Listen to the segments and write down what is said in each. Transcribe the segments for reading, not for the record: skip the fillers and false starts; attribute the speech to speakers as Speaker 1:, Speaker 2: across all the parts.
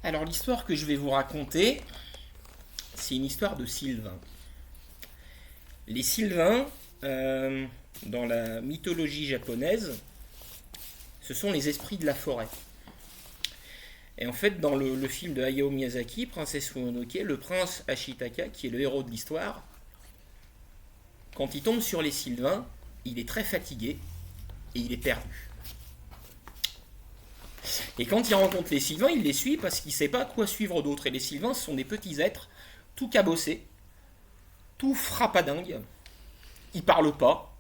Speaker 1: Alors l'histoire que je vais vous raconter, c'est une histoire de Sylvain. Les Sylvains, dans la mythologie japonaise, ce sont les esprits de la forêt. Et en fait, dans le film de Hayao Miyazaki, Princesse Mononoke, le prince Ashitaka, qui est le héros de l'histoire, quand il tombe sur les Sylvains, il est très fatigué et il est perdu. Et quand il rencontre les Sylvains, il les suit parce qu'il ne sait pas quoi suivre d'autre. Et les Sylvains, ce sont des petits êtres tout cabossés, tout frappadingues. Ils parlent pas,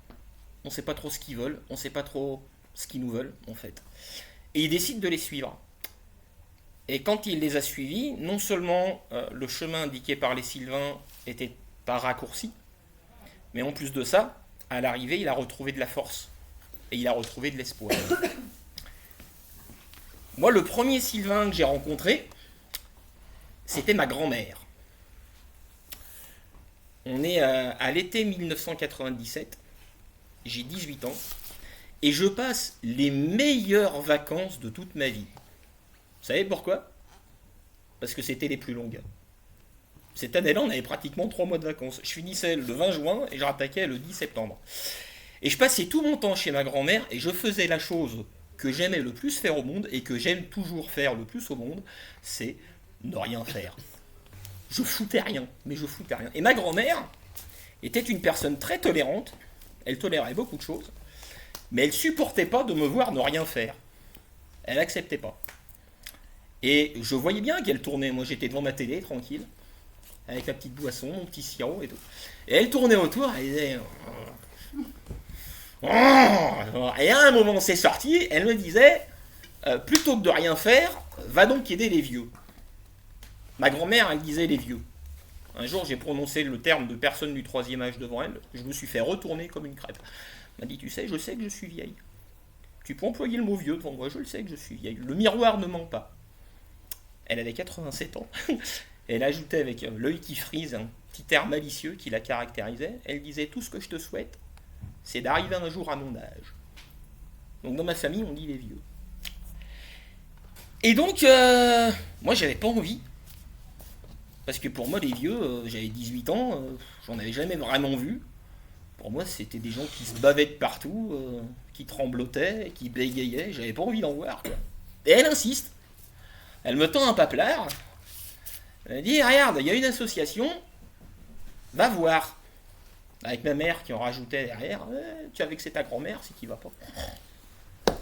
Speaker 1: on ne sait pas trop ce qu'ils veulent, on ne sait pas trop ce qu'ils nous veulent en fait. Et il décide de les suivre. Et quand il les a suivis, non seulement le chemin indiqué par les Sylvains était pas raccourci, mais en plus de ça, à l'arrivée, il a retrouvé de la force. Et il a retrouvé de l'espoir. Moi, le premier Sylvain que j'ai rencontré, c'était ma grand-mère. On est à l'été 1997, j'ai 18 ans, et je passe les meilleures vacances de toute ma vie. Vous savez pourquoi ? Parce que c'était les plus longues. Cette année-là, on avait pratiquement 3 mois de vacances. Je finissais le 20 juin et je rattaquais le 10 septembre. Et je passais tout mon temps chez ma grand-mère et je faisais la chose que j'aimais le plus faire au monde et que j'aime toujours faire le plus au monde, c'est ne rien faire. Je foutais rien, mais je foutais rien. Et ma grand-mère était une personne très tolérante, elle tolérait beaucoup de choses, mais elle supportait pas de me voir ne rien faire. Elle acceptait pas. Et je voyais bien qu'elle tournait, moi j'étais devant ma télé, tranquille, avec la petite boisson, mon petit sirop et tout. Et elle tournait autour, elle disait... Et à un moment c'est sorti, elle me disait, plutôt que de rien faire, va donc aider les vieux. Ma grand-mère, elle disait les vieux. Un jour, j'ai prononcé le terme de personne du troisième âge devant elle. Je me suis fait retourner comme une crêpe. Elle m'a dit, tu sais, je sais que je suis vieille. Tu peux employer le mot vieux devant moi, je le sais que je suis vieille. Le miroir ne ment pas. Elle avait 87 ans. Elle ajoutait avec l'œil qui frise un petit air malicieux qui la caractérisait. Elle disait, tout ce que je te souhaite, c'est d'arriver un jour à mon âge. Donc dans ma famille, on dit les vieux. Et donc, moi, j'avais pas envie. Parce que pour moi, les vieux, j'avais 18 ans, j'en avais jamais vraiment vu. Pour moi, c'était des gens qui se bavaient de partout, qui tremblotaient, qui bégayaient. J'avais pas envie d'en voir, quoi. Et elle insiste. Elle me tend un paplard. Elle dit, regarde, il y a une association, va voir. Avec ma mère qui en rajoutait derrière, tu as vexé ta grand-mère, c'est qu'il va pas.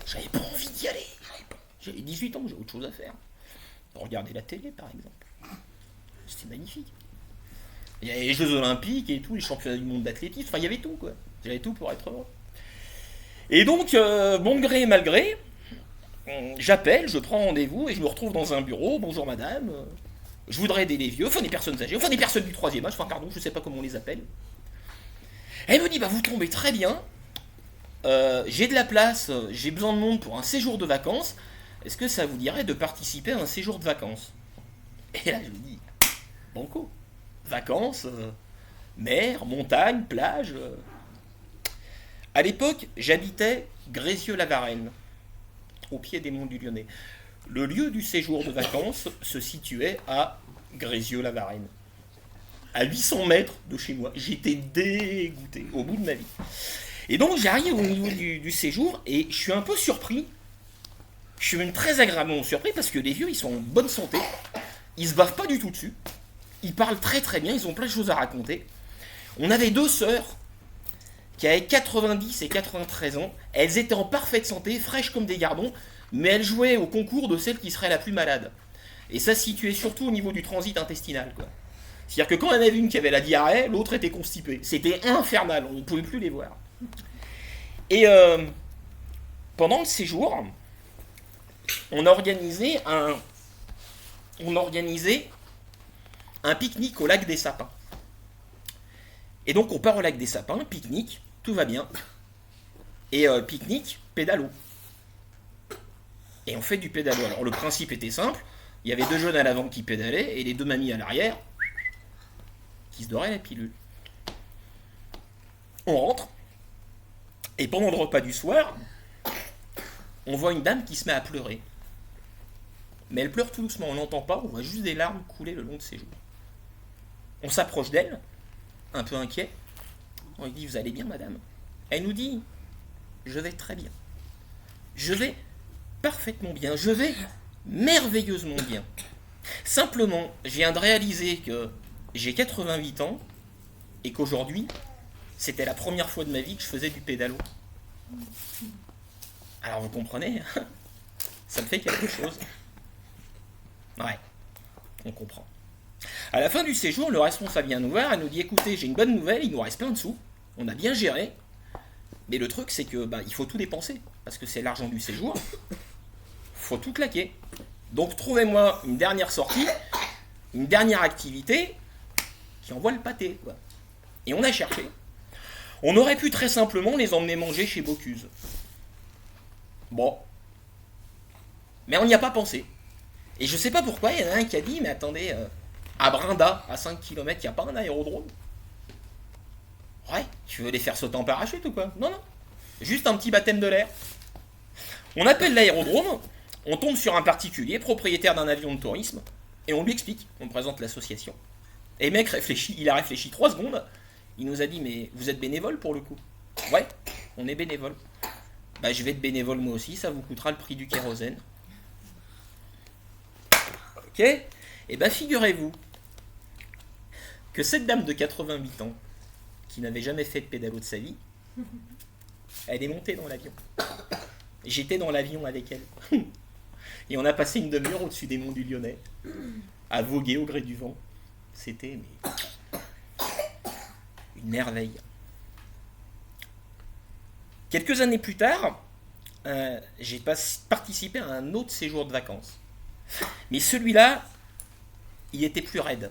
Speaker 1: J'avais pas envie d'y aller. J'avais 18 ans, j'ai autre chose à faire. Regarder la télé, par exemple. C'était magnifique. Il y avait les Jeux Olympiques et tout, les championnats du monde d'athlétisme, enfin il y avait tout, quoi. J'avais tout pour être heureux. Et donc, bon gré et mal gré, j'appelle, je prends rendez-vous et je me retrouve dans un bureau. Bonjour madame, je voudrais aider les vieux, enfin des personnes âgées, enfin des personnes du troisième âge, enfin pardon, je sais pas comment on les appelle. Elle me dit, bah vous tombez très bien, j'ai de la place, j'ai besoin de monde pour un séjour de vacances, est-ce que ça vous dirait de participer à un séjour de vacances ? Et là je lui dis, banco, vacances, mer, montagne, plage. À l'époque, j'habitais Grézieux-la-Varenne, au pied des monts du Lyonnais. Le lieu du séjour de vacances se situait à Grézieux-la-Varenne. À 800 mètres de chez moi. J'étais dégoûté, au bout de ma vie. Et donc j'arrive au niveau du séjour et je suis un peu surpris. Je suis même très agréablement surpris parce que les vieux, ils sont en bonne santé. Ils se bavent pas du tout dessus. Ils parlent très très bien, ils ont plein de choses à raconter. On avait 2 sœurs qui avaient 90 et 93 ans. Elles étaient en parfaite santé, fraîches comme des gardons, mais elles jouaient au concours de celle qui serait la plus malade. Et ça se situait surtout au niveau du transit intestinal, quoi. C'est-à-dire que quand on en avait une qui avait la diarrhée, l'autre était constipée. C'était infernal, on ne pouvait plus les voir. Et pendant le séjour, on organisait un pique-nique au lac des Sapins. Et donc on part au lac des Sapins, pique-nique, tout va bien. Et pique-nique, pédalo. Et on fait du pédalo. Alors le principe était simple, il y avait 2 jeunes à l'avant qui pédalaient et les 2 mamies à l'arrière qui se doraient la pilule. On rentre, et pendant le repas du soir, on voit une dame qui se met à pleurer. mais elle pleure tout doucement, on n'entend pas, on voit juste des larmes couler le long de ses joues. On s'approche d'elle, un peu inquiet. On lui dit, vous allez bien, madame? Elle nous dit, je vais très bien. Je vais parfaitement bien. Je vais merveilleusement bien. Simplement, je viens de réaliser que j'ai 88 ans et qu'aujourd'hui, c'était la première fois de ma vie que je faisais du pédalo. Alors vous comprenez, ça me fait quelque chose. Ouais, on comprend. À la fin du séjour, le responsable vient nous voir et nous dit, écoutez, j'ai une bonne nouvelle, il nous reste plein de sous, on a bien géré, mais le truc c'est que il faut tout dépenser, parce que c'est l'argent du séjour, faut tout claquer. Donc trouvez-moi une dernière sortie, une dernière activité qui envoie le pâté, quoi. Et on a cherché. On aurait pu très simplement les emmener manger chez Bocuse. Bon. Mais on n'y a pas pensé. Et je sais pas pourquoi, il y en a un qui a dit, mais attendez, à Brinda, à 5 km, il n'y a pas un aérodrome? Ouais, tu veux les faire sauter en parachute ou quoi? Non, non. Juste un petit baptême de l'air. On appelle l'aérodrome, on tombe sur un particulier, propriétaire d'un avion de tourisme, et on lui explique, on présente l'association. Et le mec réfléchit, il a réfléchi 3 secondes, il nous a dit, mais vous êtes bénévole pour le coup? Ouais, on est bénévole. Je vais être bénévole moi aussi, ça vous coûtera le prix du kérosène. Ok? Et figurez-vous que cette dame de 88 ans, qui n'avait jamais fait de pédalo de sa vie, elle est montée dans l'avion. J'étais dans l'avion avec elle. Et on a passé une demi-heure au-dessus des monts du Lyonnais, à voguer au gré du vent. C'était une merveille. Quelques années plus tard, j'ai participé à un autre séjour de vacances. Mais celui-là, il était plus raide.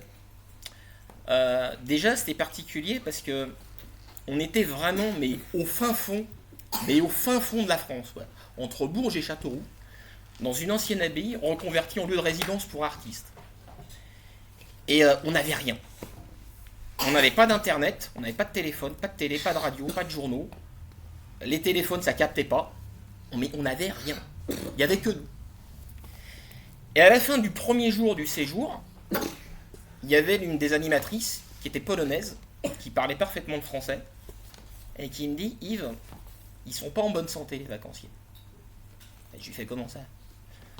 Speaker 1: Déjà, c'était particulier parce que on était vraiment au fin fond de la France, ouais, entre Bourges et Châteauroux, dans une ancienne abbaye reconvertie en lieu de résidence pour artistes. Et on n'avait rien. On n'avait pas d'internet, on n'avait pas de téléphone, pas de télé, pas de radio, pas de journaux. Les téléphones, ça captait pas. Mais on n'avait rien. Il n'y avait que nous. Et à la fin du premier jour du séjour, il y avait l'une des animatrices qui était polonaise, qui parlait parfaitement le français, et qui me dit, Yves, ils sont pas en bonne santé les vacanciers. Et je lui fais, comment ça?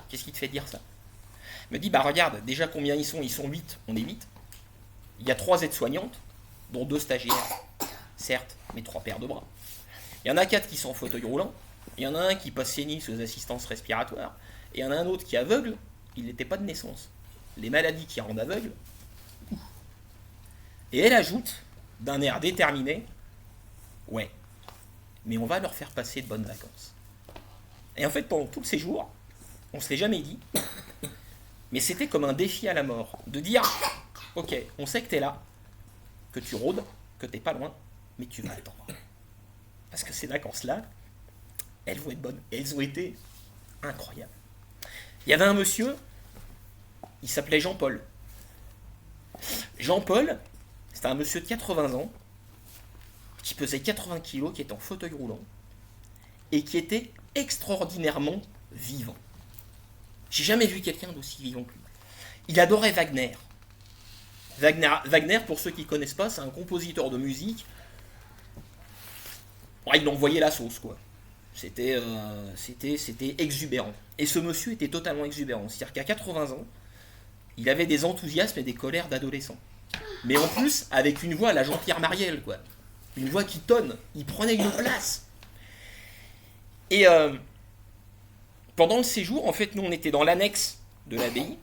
Speaker 1: Qu'est-ce qui te fait dire ça? Elle me dit, regarde, déjà combien ils sont 8, on est 8. Il y a 3 aides-soignantes, dont 2 stagiaires, certes, mais 3 paires de bras. Il y en a 4 qui sont en fauteuil roulant, il y en a un qui passe sénile sous assistance respiratoire, et il y en a un autre qui est aveugle, il n'était pas de naissance. Les maladies qui rendent aveugle. Et elle ajoute, d'un air déterminé, ouais, mais on va leur faire passer de bonnes vacances. Et en fait, pendant tout le séjour, on ne se l'est jamais dit, mais c'était comme un défi à la mort, de dire, ok, on sait que tu es là, que tu rôdes, que tu n'es pas loin, mais tu vas attendre. Parce que ces vacances-là, elles vont être bonnes. Et elles ont été incroyables. Il y avait un monsieur, il s'appelait Jean-Paul. Jean-Paul, c'était un monsieur de 80 ans, qui pesait 80 kilos, qui était en fauteuil roulant, et qui était extraordinairement vivant. J'ai jamais vu quelqu'un d'aussi vivant que lui. Il adorait Wagner. Wagner, pour ceux qui ne connaissent pas, c'est un compositeur de musique. Il envoyait la sauce, quoi. C'était exubérant. Et ce monsieur était totalement exubérant. C'est-à-dire qu'à 80 ans, il avait des enthousiasmes et des colères d'adolescent. Mais en plus, avec une voix à la Jean-Pierre Mariel, quoi. Une voix qui tonne. Il prenait une place. Et pendant le séjour, en fait, nous, on était dans l'annexe de l'abbaye.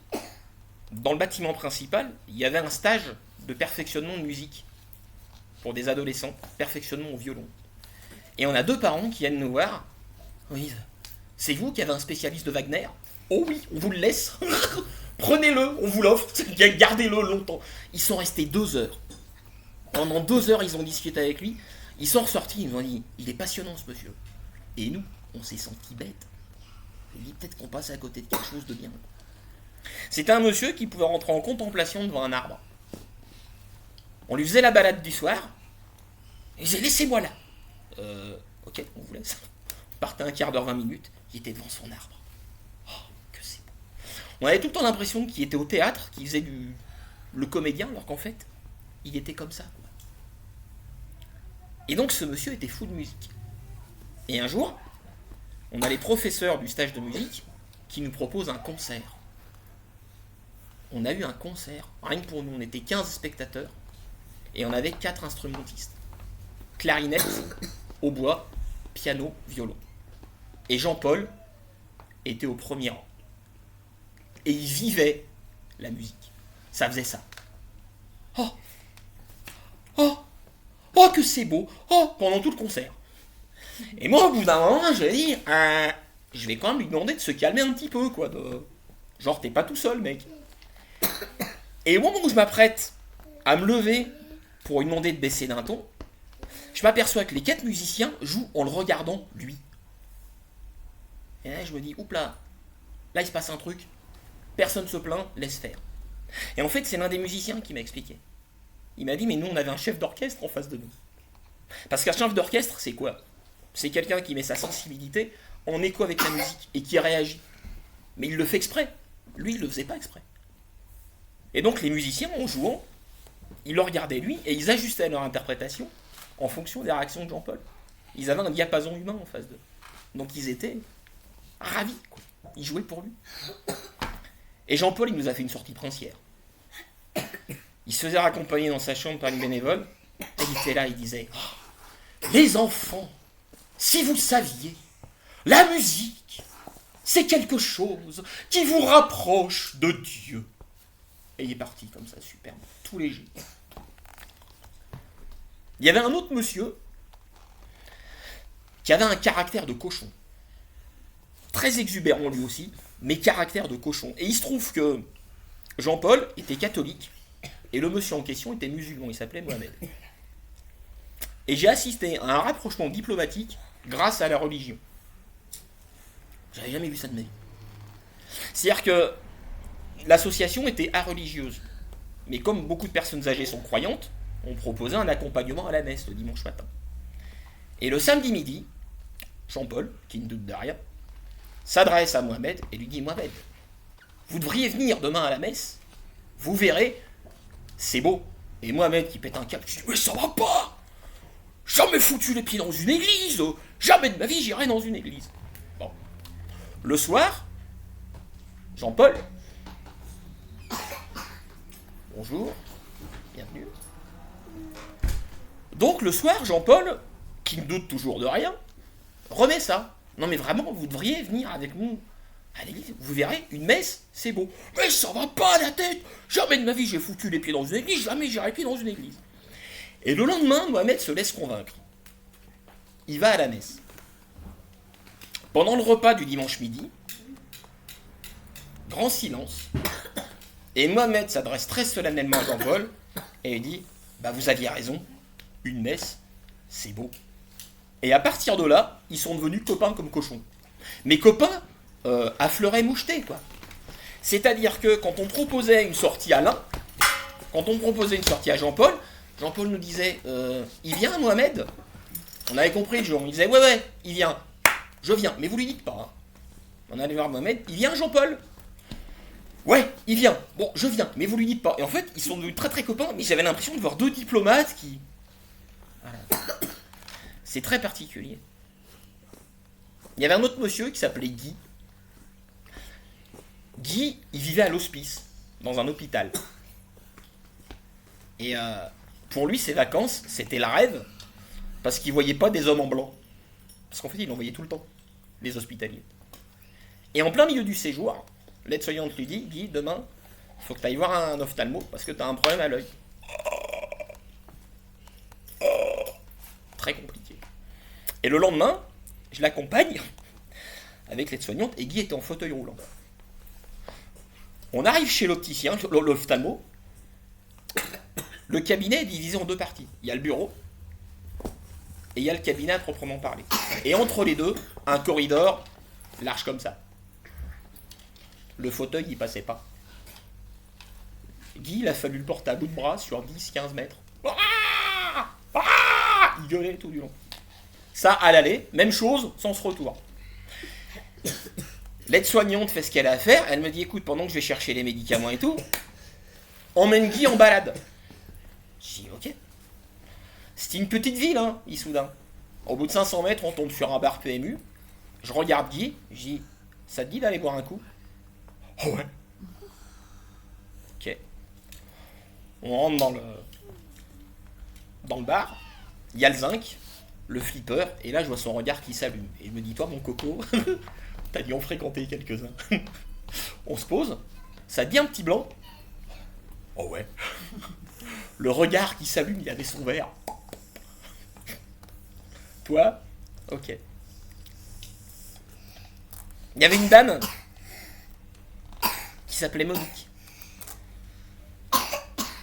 Speaker 1: Dans le bâtiment principal, il y avait un stage de perfectionnement de musique pour des adolescents, perfectionnement au violon. Et on a 2 parents qui viennent nous voir. Oui, c'est vous qui avez un spécialiste de Wagner? Oh oui, on vous le laisse. Prenez-le, on vous l'offre. Gardez-le longtemps. Ils sont restés 2 heures. Pendant 2 heures, ils ont discuté avec lui. Ils sont ressortis, ils nous ont dit, il est passionnant ce monsieur. Et nous, on s'est sentis bêtes. Il dit peut-être qu'on passe à côté de quelque chose de bien. C'était un monsieur qui pouvait rentrer en contemplation devant un arbre. On lui faisait la balade du soir. Il disait, laissez-moi là. Ok, on vous laisse. On partait un quart d'heure, 20 minutes. Il était devant son arbre. Oh, que c'est beau. On avait tout le temps l'impression qu'il était au théâtre, qu'il faisait le comédien, alors qu'en fait, il était comme ça. Et donc ce monsieur était fou de musique. Et un jour, on a les professeurs du stage de musique qui nous proposent un concert. On a eu un concert, rien que pour nous, on était 15 spectateurs, et on avait 4 instrumentistes. Clarinette, hautbois, piano, violon. Et Jean-Paul était au premier rang. Et il vivait la musique. Ça faisait ça. Oh, oh, oh que c'est beau. Oh, pendant tout le concert. Et moi, au bout d'un moment, je vais dire, je vais quand même lui demander de se calmer un petit peu, quoi. Genre, t'es pas tout seul, mec. Et au moment où je m'apprête à me lever pour lui demander de baisser d'un ton, je m'aperçois que les 4 musiciens jouent en le regardant, lui. Et là, je me dis, oups là il se passe un truc. Personne se plaint, laisse faire. Et en fait, c'est l'un des musiciens qui m'a expliqué. Il m'a dit, mais nous, on avait un chef d'orchestre en face de nous. Parce qu'un chef d'orchestre, c'est quoi? C'est quelqu'un qui met sa sensibilité en écho avec la musique et qui réagit. Mais il le fait exprès. Lui, il le faisait pas exprès. Et donc, les musiciens, en jouant, ils le regardaient lui et ils ajustaient leur interprétation en fonction des réactions de Jean-Paul. Ils avaient un diapason humain en face d'eux. Donc, ils étaient ravis, quoi. Ils jouaient pour lui. Et Jean-Paul, il nous a fait une sortie princière. Il se faisait raccompagner dans sa chambre par une bénévole. Et il était là, il disait, oh, les enfants, si vous saviez, la musique, c'est quelque chose qui vous rapproche de Dieu. Et il est parti comme ça, superbe, tout léger. Il y avait un autre monsieur qui avait un caractère de cochon. Très exubérant lui aussi, mais caractère de cochon. Et il se trouve que Jean-Paul était catholique et le monsieur en question était musulman, il s'appelait Mohamed. Et j'ai assisté à un rapprochement diplomatique grâce à la religion. J'avais jamais vu ça de ma vie. C'est-à-dire que l'association était religieuse. Mais comme beaucoup de personnes âgées sont croyantes, on proposait un accompagnement à la messe le dimanche matin. Et le samedi midi, Jean-Paul, qui ne doute de rien, s'adresse à Mohamed et lui dit, Mohamed, vous devriez venir demain à la messe, vous verrez, c'est beau. Et Mohamed qui pète un câble, je dis, mais ça va pas, jamais foutu les pieds dans une église, jamais de ma vie j'irai dans une église. Bon. Le soir, Jean-Paul, bonjour, bienvenue. Donc le soir, Jean-Paul, qui ne doute toujours de rien, remet ça. Non mais vraiment, vous devriez venir avec nous à l'église, vous verrez, une messe, c'est beau. Mais ça va pas la tête, jamais de ma vie j'ai foutu les pieds dans une église, jamais j'irai pied dans une église. Et le lendemain, Mohamed se laisse convaincre. Il va à la messe. Pendant le repas du dimanche midi, grand silence, et Mohamed s'adresse très solennellement à Jean-Paul et il dit, bah vous aviez raison, une messe, c'est beau. Et à partir de là, ils sont devenus copains comme cochons. Mais copains à fleuret moucheté, quoi. C'est-à-dire que quand on proposait une sortie à l'un, quand on proposait une sortie à Jean-Paul, Jean-Paul nous disait, il vient Mohamed? On avait compris le jour, il disait, ouais, il vient. Je viens, mais vous lui dites pas. Hein. On allait voir Mohamed, il vient Jean-Paul? Ouais, il vient. Bon, je viens, mais vous lui dites pas. Et en fait, ils sont devenus très très copains, mais j'avais l'impression de voir 2 diplomates qui... Voilà. C'est très particulier. Il y avait un autre monsieur qui s'appelait Guy. Guy, il vivait à l'hospice, dans un hôpital. Et pour lui, ses vacances, c'était la rêve, parce qu'il voyait pas des hommes en blanc. Parce qu'en fait, il en voyait tout le temps, les hospitaliers. Et en plein milieu du séjour, l'aide-soignante lui dit, Guy, demain, il faut que tu ailles voir un ophtalmo, parce que tu as un problème à l'œil. Très compliqué. Et le lendemain, je l'accompagne avec l'aide-soignante et Guy était en fauteuil roulant. On arrive chez l'opticien, l'ophtalmo. Le cabinet est divisé en 2 parties. Il y a le bureau et il y a le cabinet à proprement parler. Et entre les deux, un corridor large comme ça. Le fauteuil n'y passait pas. Guy, il a fallu le porter à bout de bras sur 10-15 mètres. Il gueulait tout du long. Ça, à l'aller, même chose, sens retour. L'aide-soignante fait ce qu'elle a à faire. Elle me dit, écoute, pendant que je vais chercher les médicaments et tout, emmène Guy en balade. Je dis, ok. C'était une petite ville, hein, Issoudun. Au bout de 500 mètres, on tombe sur un bar PMU. Je regarde Guy, je dis, ça te dit d'aller boire un coup? Oh ouais. Ok. On rentre dans le bar. Il y a le zinc, le flipper, et là je vois son regard qui s'allume. Et je me dis, toi mon coco, t'as dû en fréquenter quelques-uns. On se pose, ça dit un petit blanc. Oh ouais. Le regard qui s'allume, il y avait son verre. Toi? Ok. Il y avait une dame qui s'appelait Monique.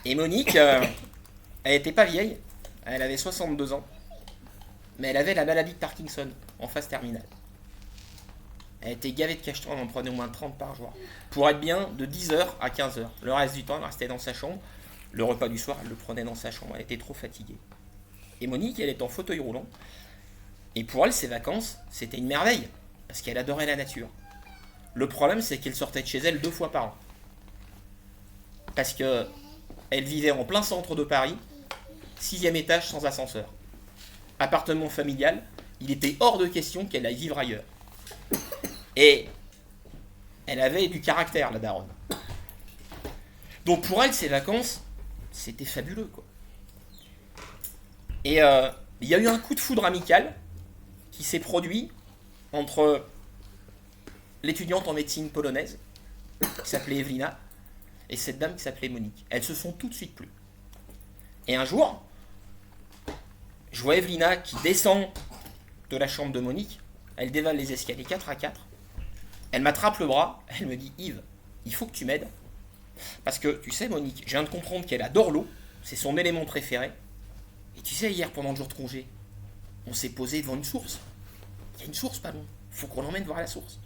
Speaker 1: Et Monique, elle était pas vieille, elle avait 62 ans, mais elle avait la maladie de Parkinson en phase terminale. Elle était gavée de cacheton, elle en prenait au moins 30 par jour. Pour être bien, de 10h à 15h. Le reste du temps, elle restait dans sa chambre. Le repas du soir, elle le prenait dans sa chambre. Elle était trop fatiguée. Et Monique, elle était en fauteuil roulant. Et pour elle, ses vacances, c'était une merveille. Parce qu'elle adorait la nature. Le problème, c'est qu'elle sortait de chez elle 2 fois par an. Parce que elle vivait en plein centre de Paris, 6e étage sans ascenseur. Appartement familial, il était hors de question qu'elle aille vivre ailleurs. Et elle avait du caractère, la daronne. Donc pour elle, ses vacances, c'était fabuleux, quoi. Et il y a eu un coup de foudre amical qui s'est produit entre l'étudiante en médecine polonaise, qui s'appelait Evelina, et cette dame qui s'appelait Monique. Elles se sont tout de suite plues. Et un jour, je vois Evelina qui descend de la chambre de Monique, elle dévale les escaliers 4 à 4, elle m'attrape le bras, elle me dit, Yves, il faut que tu m'aides, parce que tu sais Monique, je viens de comprendre qu'elle adore l'eau, c'est son élément préféré, et tu sais hier pendant le jour de congé, on s'est posé devant une source, il y a une source pas loin, il faut qu'on l'emmène voir la source.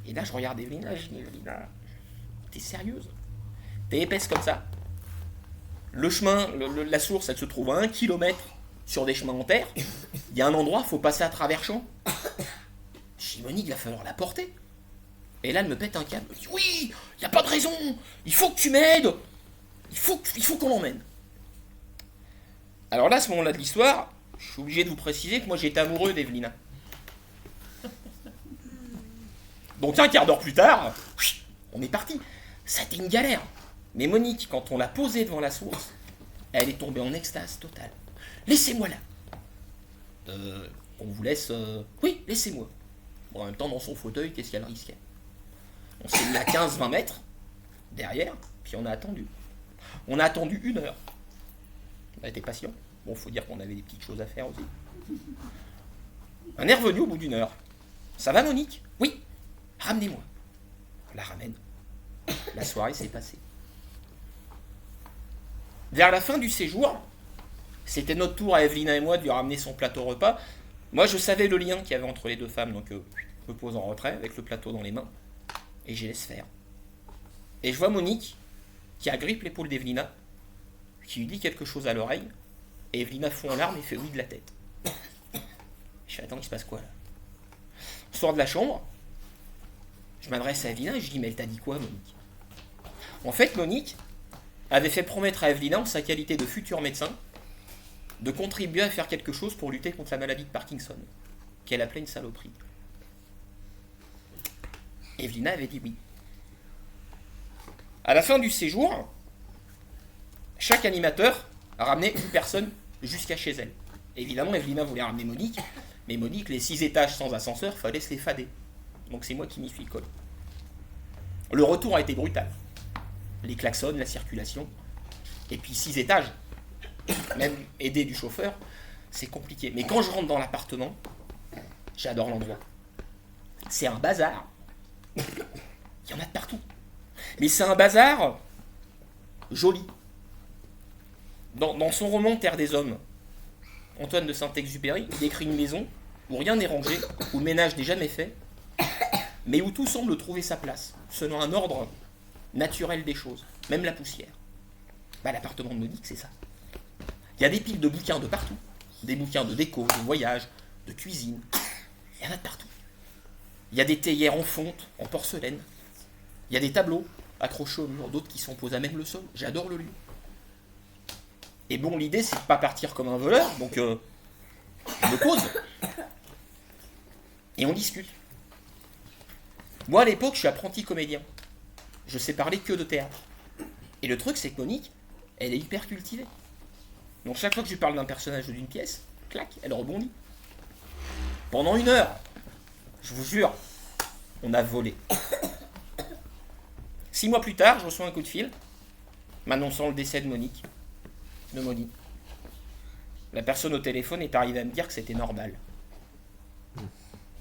Speaker 1: Et là je regarde Evelina, je dis, Evelina, t'es sérieuse? T'es épaisse comme ça? Le chemin, la source, elle se trouve à 1 kilomètre sur des chemins en terre. Il y a un endroit, il faut passer à travers champs. Je dis, Monique, il va falloir la porter. Et là, elle me pète un câble. Elle me dit, oui, il n'y a pas de raison. Il faut que tu m'aides. Il faut qu'on l'emmène. Alors là, à ce moment-là de l'histoire, je suis obligé de vous préciser que moi, j'étais amoureux d'Evelina. Donc un quart d'heure plus tard, on est parti. Ça a été une galère. Mais Monique, quand on l'a posée devant la source, elle est tombée en extase totale. Laissez-moi là. On vous laisse... Oui, laissez-moi. Bon, en même temps, dans son fauteuil, qu'est-ce qu'elle risquait? On s'est mis à 15-20 mètres, derrière, puis on a attendu. On a attendu 1 heure. On a été patient. Bon, faut dire qu'on avait des petites choses à faire aussi. On est revenu au bout d'1 heure. Ça va, Monique? Oui. Ramenez-moi. On la ramène. La soirée s'est passée. Vers la fin du séjour, c'était notre tour à Evelina et moi de lui ramener son plateau repas. Moi, je savais le lien qu'il y avait entre les deux femmes, donc je me pose en retrait avec le plateau dans les mains et je laisse faire. Et je vois Monique qui agrippe l'épaule d'Evelina, qui lui dit quelque chose à l'oreille, et Evelina fond en larmes et fait oui de la tête. Je fais, attends, il se passe quoi là? On sort de la chambre, je m'adresse à Evelina et je dis, mais elle t'a dit quoi, Monique? En fait, Monique avait fait promettre à Evelina, en sa qualité de futur médecin, de contribuer à faire quelque chose pour lutter contre la maladie de Parkinson, qu'elle appelait une saloperie. Evelina avait dit oui. À la fin du séjour, chaque animateur a ramené une personne jusqu'à chez elle. Évidemment, Evelina voulait ramener Monique, mais Monique, les 6 étages sans ascenseur, fallait se les fader. Donc c'est moi qui m'y suis collé. Le retour a été brutal. Les klaxons, la circulation, et puis 6 étages. Même aider du chauffeur, c'est compliqué. Mais quand je rentre dans l'appartement, j'adore l'endroit. C'est un bazar. Il y en a de partout. Mais c'est un bazar joli. Dans son roman Terre des Hommes, Antoine de Saint-Exupéry décrit une maison où rien n'est rangé, où le ménage n'est jamais fait, mais où tout semble trouver sa place, selon un ordre naturel des choses, même la poussière. L'appartement de Monique, c'est ça. Il y a des piles de bouquins de partout. Des bouquins de déco, de voyage, de cuisine. Il y en a de partout. Il y a des théières en fonte, en porcelaine. Il y a des tableaux accrochés au mur, d'autres qui sont posés à même le sol. J'adore le lieu. Et bon, l'idée, c'est de pas partir comme un voleur, donc on me pose. Et on discute. Moi, à l'époque, je suis apprenti comédien. Je sais parler que de théâtre. Et le truc, c'est que Monique, elle est hyper cultivée. Donc chaque fois que je lui parle d'un personnage ou d'une pièce, clac, elle rebondit. Pendant 1 heure, je vous jure, on a volé. 6 mois plus tard, je reçois un coup de fil m'annonçant le décès de Monique. La personne au téléphone est arrivée à me dire que c'était normal.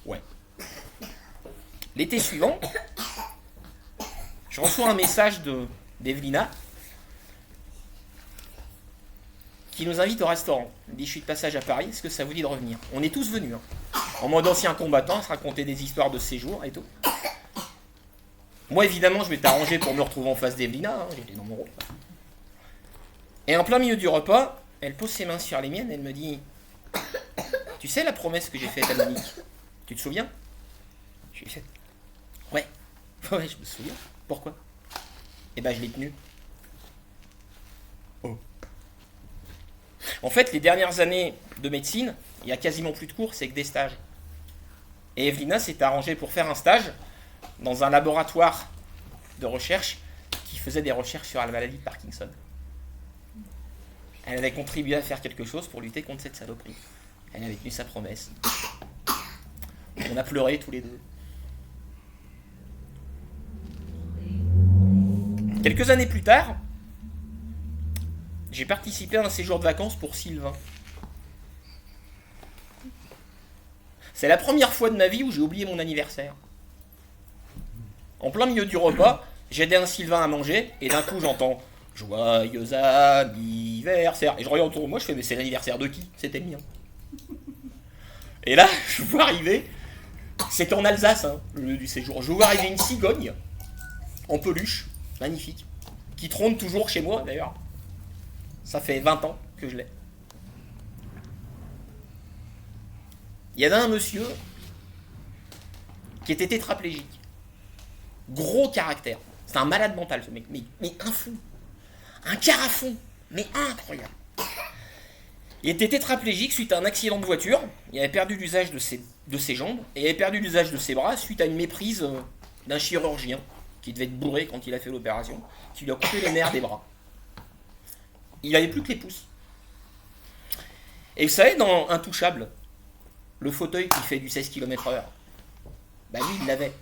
Speaker 1: Ouais. L'été suivant, je reçois un message d'Evelina qui nous invite au restaurant. Elle me dit, je suis de passage à Paris, est-ce que ça vous dit de revenir? On est tous venus, hein, en mode ancien combattant, se raconter des histoires de séjour et tout. Moi, évidemment, je m'étais arrangé pour me retrouver en face d'Evelina, hein, j'étais dans mon rôle. Et en plein milieu du repas, elle pose ses mains sur les miennes, elle me dit, tu sais la promesse que j'ai faite à Monique? Tu te souviens? Je lui ai fait, ouais, ouais, je me souviens. Pourquoi? Eh ben, je l'ai tenue. Oh. En fait, les dernières années de médecine, il y a quasiment plus de cours, c'est que des stages. Et Evelina s'est arrangée pour faire un stage dans un laboratoire de recherche qui faisait des recherches sur la maladie de Parkinson. Elle avait contribué à faire quelque chose pour lutter contre cette saloperie. Elle avait tenu sa promesse. On a pleuré tous les deux. Quelques années plus tard, j'ai participé à un séjour de vacances pour Sylvain. C'est la première fois de ma vie où j'ai oublié mon anniversaire. En plein milieu du repas, j'aidais un Sylvain à manger, et d'un coup j'entends « Joyeux anniversaire !» Et je regarde autour de moi, je fais « Mais c'est l'anniversaire de qui? C'était le mien. » Et là, je vois arriver, c'était en Alsace, hein, le lieu du séjour, je vois arriver une cigogne, en peluche, magnifique, qui trône toujours chez moi d'ailleurs. Ça fait 20 ans que je l'ai. Il y avait un monsieur qui était tétraplégique. Gros caractère. C'est un malade mental ce mec, mais un fou. Un carafon, mais incroyable. Il était tétraplégique suite à un accident de voiture. Il avait perdu l'usage de ses jambes et il avait perdu l'usage de ses bras suite à une méprise d'un chirurgien qui devait être bourré quand il a fait l'opération, qui lui a coupé les nerfs des bras. Il n'avait plus que les pouces. Et vous savez, dans Intouchable, le fauteuil qui fait du 16 km/h, bah lui, il l'avait.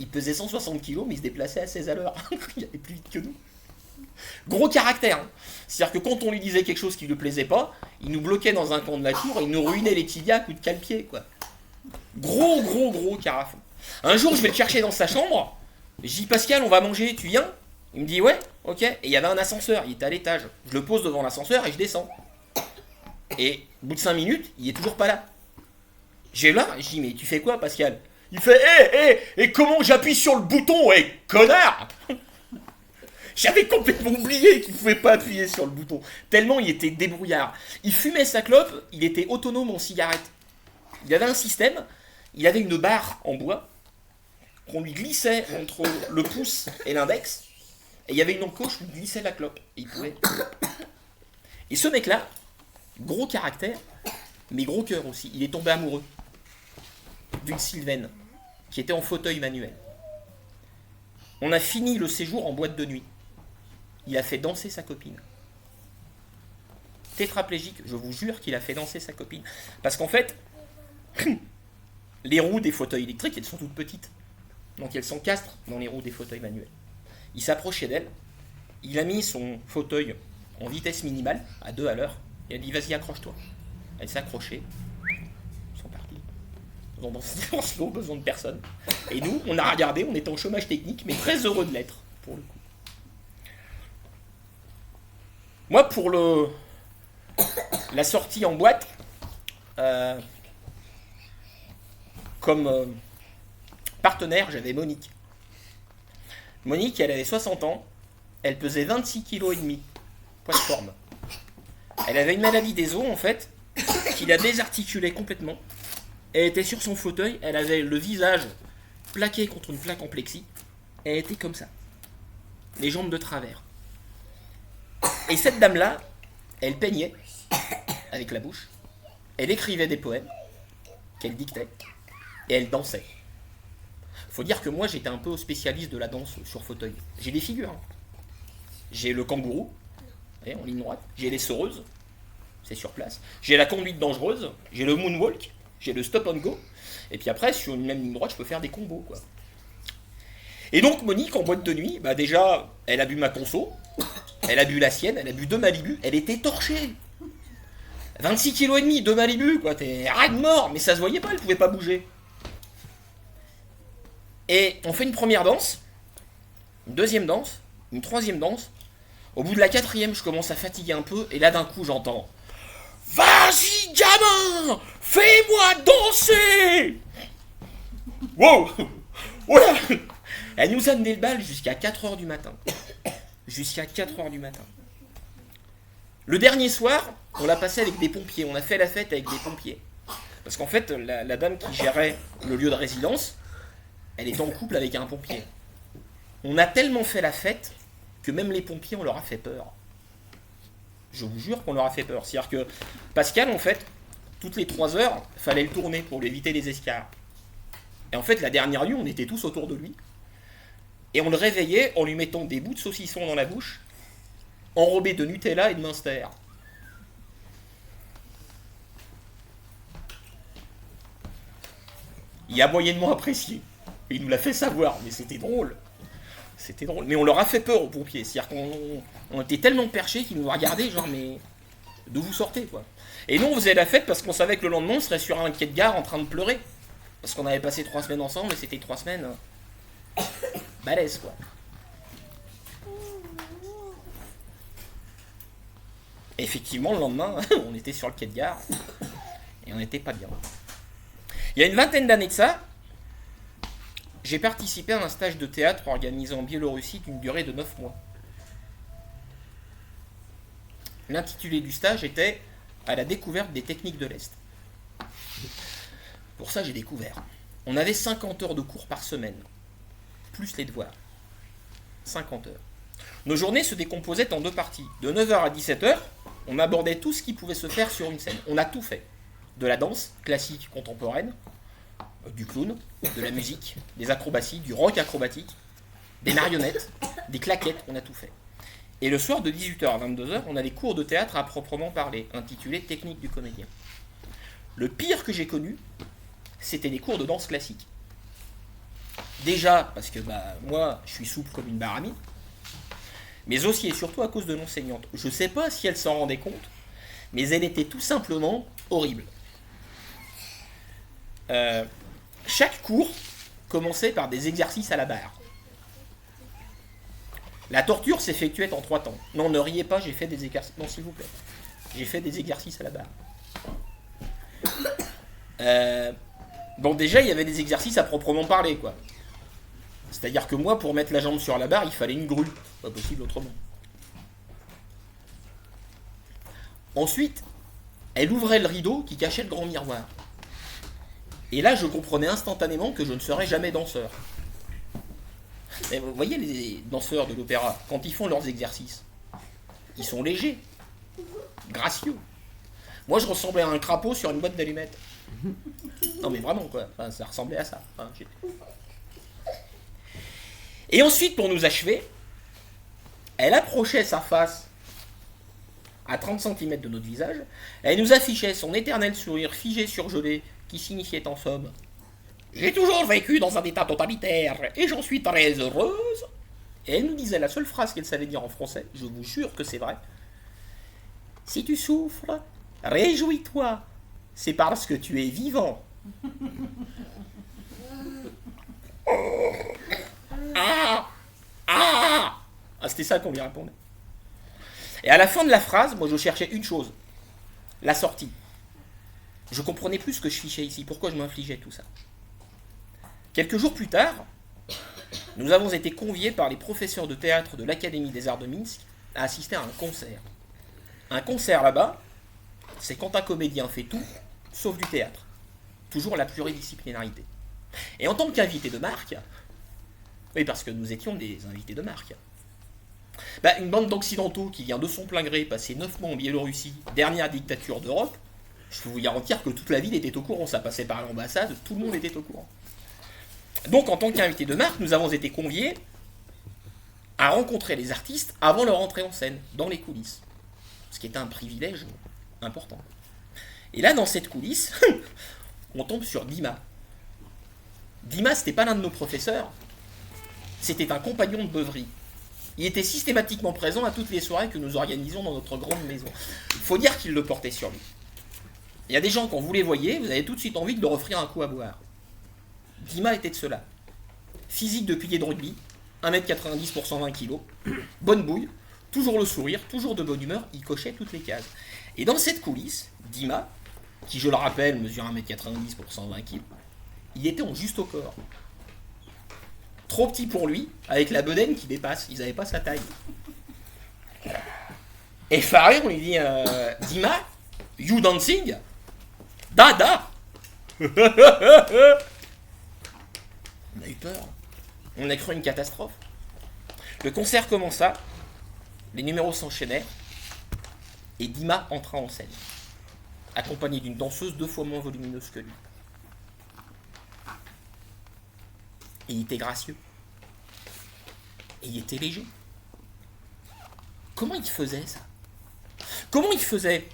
Speaker 1: Il pesait 160 kg, mais il se déplaçait à 16 à l'heure. Il allait plus vite que nous. Gros caractère. Hein. C'est-à-dire que quand on lui disait quelque chose qui ne lui plaisait pas, il nous bloquait dans un coin de la tour et il nous ruinait les tibias à coups de cale-pied, quoi. Gros carafon. Un jour, je vais le chercher dans sa chambre. Je dis, Pascal, on va manger, tu viens? Il me dit, ouais, ok. Et il y avait un ascenseur, il était à l'étage. Je le pose devant l'ascenseur et je descends. Et au bout de 5 minutes, il est toujours pas là. J'ai là, je dis, mais tu fais quoi, Pascal? Il fait, et comment j'appuie sur le bouton, connard? J'avais complètement oublié qu'il pouvait pas appuyer sur le bouton. Tellement il était débrouillard. Il fumait sa clope, il était autonome en cigarette. Il avait un système, il avait une barre en bois qu'on lui glissait entre le pouce et l'index. Et il y avait une encoche où il glissait la clope. Et il pouvait. Et ce mec-là, gros caractère, mais gros cœur aussi. Il est tombé amoureux d'une Sylvaine qui était en fauteuil manuel. On a fini le séjour en boîte de nuit. Il a fait danser sa copine. Tétraplégique, je vous jure qu'il a fait danser sa copine. Parce qu'en fait, les roues des fauteuils électriques, elles sont toutes petites. Donc elles s'encastrent dans les roues des fauteuils manuels. Il s'approchait d'elle, il a mis son fauteuil en vitesse minimale, à 2 à l'heure, et elle dit, vas-y, accroche-toi. Elle s'est accrochée. Ils sont partis. Ils ont besoin de personne. Et nous, on a regardé, on était en chômage technique, mais très heureux de l'être, pour le coup. Moi, pour la sortie en boîte, comme partenaire, j'avais Monique. Monique, elle avait 60 ans, elle pesait 26,5 kg, poids de forme. Elle avait une maladie des os, en fait, qui la désarticulait complètement. Elle était sur son fauteuil, elle avait le visage plaqué contre une plaque en plexi. Elle était comme ça, les jambes de travers. Et cette dame-là, elle peignait avec la bouche, elle écrivait des poèmes qu'elle dictait, et elle dansait. Faut dire que moi, j'étais un peu spécialiste de la danse sur fauteuil. J'ai des figures. Hein. J'ai le kangourou, en ligne droite. J'ai les soreuses, c'est sur place. J'ai la conduite dangereuse. J'ai le moonwalk. J'ai le stop and go. Et puis après, sur une même ligne droite, je peux faire des combos, quoi. Et donc, Monique, en boîte de nuit, bah déjà, elle a bu ma conso. Elle a bu la sienne. Elle a bu 2 Malibu. Elle était torchée. 26,5 kg, 2 Malibu, quoi. T'es raide mort. Mais ça se voyait pas, elle pouvait pas bouger. Et on fait une première danse, une deuxième danse, une troisième danse. Au bout de la 4e, je commence à fatiguer un peu, et là d'un coup j'entends « Vas-y gamin, fais-moi danser !» Wow. Voilà. Elle nous a mené le bal jusqu'à 4h du matin. Jusqu'à 4h du matin. Le dernier soir, on l'a passé avec des pompiers. On a fait la fête avec des pompiers. Parce qu'en fait, la dame qui gérait le lieu de résidence, elle est en couple avec un pompier. On a tellement fait la fête que même les pompiers, on leur a fait peur. Je vous jure qu'on leur a fait peur. C'est-à-dire que Pascal, en fait, toutes les 3 heures, il fallait le tourner pour lui éviter les escarres. Et en fait, la dernière nuit, on était tous autour de lui. Et on le réveillait en lui mettant des bouts de saucisson dans la bouche, enrobés de Nutella et de Munster. Il a moyennement apprécié. Et il nous l'a fait savoir, mais c'était drôle. C'était drôle. Mais on leur a fait peur aux pompiers. C'est-à-dire qu'on était tellement perchés qu'ils nous regardaient, genre, mais d'où vous sortez, quoi. Et nous, on faisait la fête parce qu'on savait que le lendemain, on serait sur un quai de gare en train de pleurer. Parce qu'on avait passé 3 semaines ensemble, et c'était 3 semaines balèzes, quoi. Et effectivement, le lendemain, on était sur le quai de gare, et on n'était pas bien. Il y a une vingtaine d'années de ça, j'ai participé à un stage de théâtre organisé en Biélorussie d'une durée de 9 mois. L'intitulé du stage était « À la découverte des techniques de l'Est ». Pour ça, j'ai découvert. On avait 50 heures de cours par semaine, plus les devoirs. 50 heures. Nos journées se décomposaient en 2 parties. De 9h à 17h, on abordait tout ce qui pouvait se faire sur une scène. On a tout fait. De la danse classique contemporaine, du clown, de la musique, des acrobaties, du rock acrobatique, des marionnettes, des claquettes, on a tout fait. Et le soir de 18h à 22h, on a des cours de théâtre à proprement parler, intitulés Technique du comédien. Le pire que j'ai connu, c'était des cours de danse classique. Déjà, parce que moi, je suis souple comme une baramine, mais aussi et surtout à cause de l'enseignante. Je ne sais pas si elle s'en rendait compte, mais elle était tout simplement horrible. Chaque cours commençait par des exercices à la barre. La torture s'effectuait en 3 temps. Non, ne riez pas, j'ai fait des exercices. Non, s'il vous plaît. J'ai fait des exercices à la barre. Bon, déjà, il y avait des exercices à proprement parler, quoi. C'est-à-dire que moi, pour mettre la jambe sur la barre, il fallait une grue. Pas possible autrement. Ensuite, elle ouvrait le rideau qui cachait le grand miroir. Et là, je comprenais instantanément que je ne serais jamais danseur. Et vous voyez les danseurs de l'opéra, quand ils font leurs exercices, ils sont légers, gracieux. Moi, je ressemblais à un crapaud sur une boîte d'allumettes. Non, mais vraiment, quoi. Enfin, ça ressemblait à ça. Enfin, et ensuite, pour nous achever, elle approchait sa face à 30 cm de notre visage. Elle nous affichait son éternel sourire figé surgelé qui signifiait en somme « J'ai toujours vécu dans un état totalitaire et j'en suis très heureuse ». Et elle nous disait la seule phrase qu'elle savait dire en français, je vous jure que c'est vrai. « Si tu souffres, réjouis-toi, c'est parce que tu es vivant. » Ah, c'était ça qu'on lui répondait. Et à la fin de la phrase, moi je cherchais une chose, la sortie. Je comprenais plus ce que je fichais ici, pourquoi je m'infligeais tout ça. Quelques jours plus tard, nous avons été conviés par les professeurs de théâtre de l'Académie des Arts de Minsk à assister à un concert. Un concert là-bas, c'est quand un comédien fait tout, sauf du théâtre. toujours la pluridisciplinarité. Et en tant qu'invité de marque, oui, parce que nous étions des invités de marque, une bande d'occidentaux qui vient de son plein gré passer 9 mois en Biélorussie, dernière dictature d'Europe, je peux vous garantir que toute la ville était au courant, ça passait par l'ambassade, tout le monde était au courant. Donc en tant qu'invité de marque, nous avons été conviés à rencontrer les artistes avant leur entrée en scène, dans les coulisses. Ce qui était un privilège important. Et là, dans cette coulisse, on tombe sur Dima. Dima, c'était pas l'un de nos professeurs, c'était un compagnon de beuverie. Il était systématiquement présent à toutes les soirées que nous organisions dans notre grande maison. Il faut dire qu'il le portait sur lui. Il y a des gens, quand vous les voyez, vous avez tout de suite envie de leur offrir un coup à boire. Dima était de cela. Physique de pilier de rugby, 1m90 pour 120 kg, bonne bouille, toujours le sourire, toujours de bonne humeur, il cochait toutes les cases. Et dans cette coulisse, Dima, qui je le rappelle mesure 1m90 pour 120 kg, il était en juste au corps. Trop petit pour lui, avec la bedaine qui dépasse, ils n'avaient pas sa taille. Et Farid, on lui dit Dima, you dancing? Dada. On a eu peur. On a cru une catastrophe. Le concert commença, les numéros s'enchaînaient, et Dima entra en scène, accompagné d'une danseuse 2 fois moins volumineuse que lui. Et il était gracieux. Et il était léger. Comment il faisait ça? Comment il faisait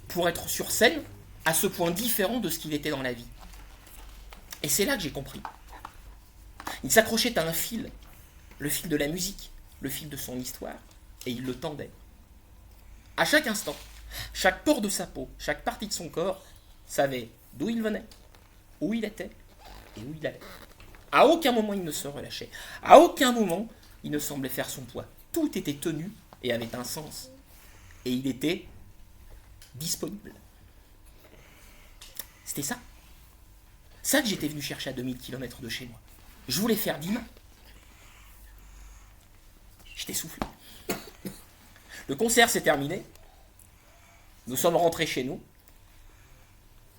Speaker 1: pour être sur scène à ce point différent de ce qu'il était dans la vie? Et c'est là que j'ai compris. Il s'accrochait à un fil, le fil de la musique, le fil de son histoire, et il le tendait. À chaque instant, chaque pore de sa peau, chaque partie de son corps savait d'où il venait, où il était et où il allait. À aucun moment il ne se relâchait. À aucun moment il ne semblait faire son poids. Tout était tenu et avait un sens. Et il était disponible. C'était ça. Ça que j'étais venu chercher à 2000 km de chez moi. Je voulais faire Dima. J'étais soufflé. Le concert s'est terminé. Nous sommes rentrés chez nous.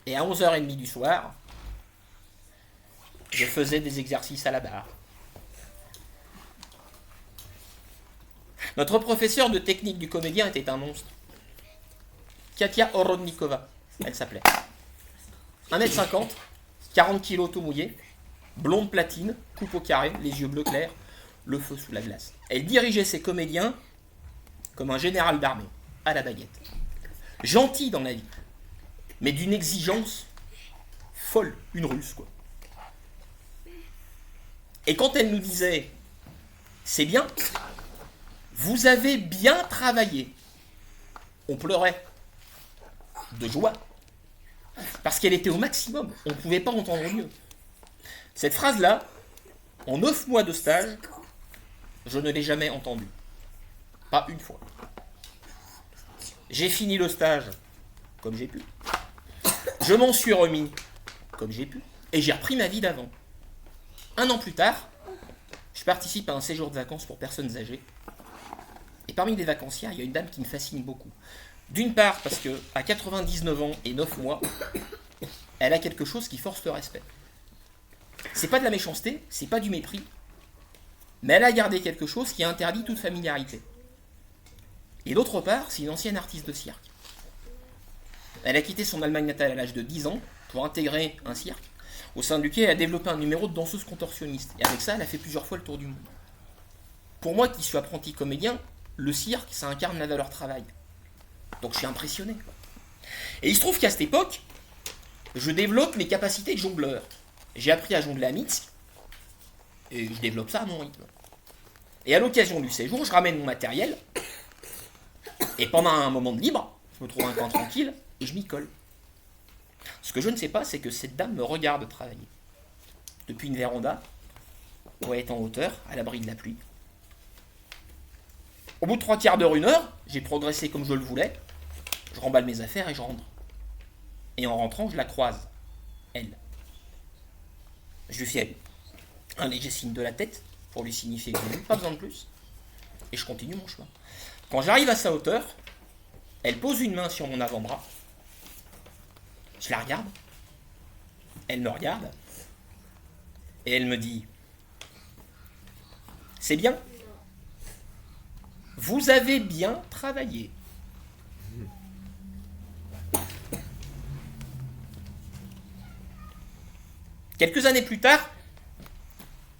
Speaker 1: Et à 11h30 du soir, je faisais des exercices à la barre. Notre professeur de technique du comédien était un monstre. Katia Orodnikova, elle s'appelait. 1m50, 40 kg tout mouillé, blonde platine, coupe au carré, les yeux bleus clairs, le feu sous la glace. Elle dirigeait ses comédiens comme un général d'armée, à la baguette. Gentil dans la vie, mais d'une exigence folle, une russe, quoi. Et quand elle nous disait « C'est bien, vous avez bien travaillé », on pleurait de joie, parce qu'elle était au maximum, on ne pouvait pas entendre mieux. Cette phrase-là, en 9 mois de stage, je ne l'ai jamais entendue. Pas une fois. J'ai fini le stage comme j'ai pu. Je m'en suis remis comme j'ai pu. Et j'ai repris ma vie d'avant. 1 an plus tard, je participe à un séjour de vacances pour personnes âgées. Et parmi les vacancières, il y a une dame qui me fascine beaucoup. D'une part, parce qu'à 99 ans et 9 mois, elle a quelque chose qui force le respect. C'est pas de la méchanceté, c'est pas du mépris, mais elle a gardé quelque chose qui interdit toute familiarité. Et d'autre part, c'est une ancienne artiste de cirque. Elle a quitté son Allemagne natale à l'âge de 10 ans pour intégrer un cirque, au sein duquel elle a développé un numéro de danseuse contorsionniste. Et avec ça, elle a fait plusieurs fois le tour du monde. Pour moi, qui suis apprenti comédien, le cirque, ça incarne la valeur travail. Donc je suis impressionné. Et il se trouve qu'à cette époque, je développe mes capacités de jongleur. J'ai appris à jongler à Minsk, et je développe ça à mon rythme. Et à l'occasion du séjour, je ramène mon matériel, et pendant un moment de libre, je me trouve un coin tranquille, et je m'y colle. Ce que je ne sais pas, c'est que cette dame me regarde travailler. Depuis une véranda, pour être en hauteur, à l'abri de la pluie. Au bout de 3/4 d'heure, 1 heure, j'ai progressé comme je le voulais. Je remballe mes affaires et je rentre. Et en rentrant, je la croise. Elle. Je lui fais un léger signe de la tête pour lui signifier que je n'ai pas besoin de plus. Et je continue mon chemin. Quand j'arrive à sa hauteur, elle pose une main sur mon avant-bras. Je la regarde. Elle me regarde et elle me dit, c'est bien, vous avez bien travaillé. Quelques années plus tard,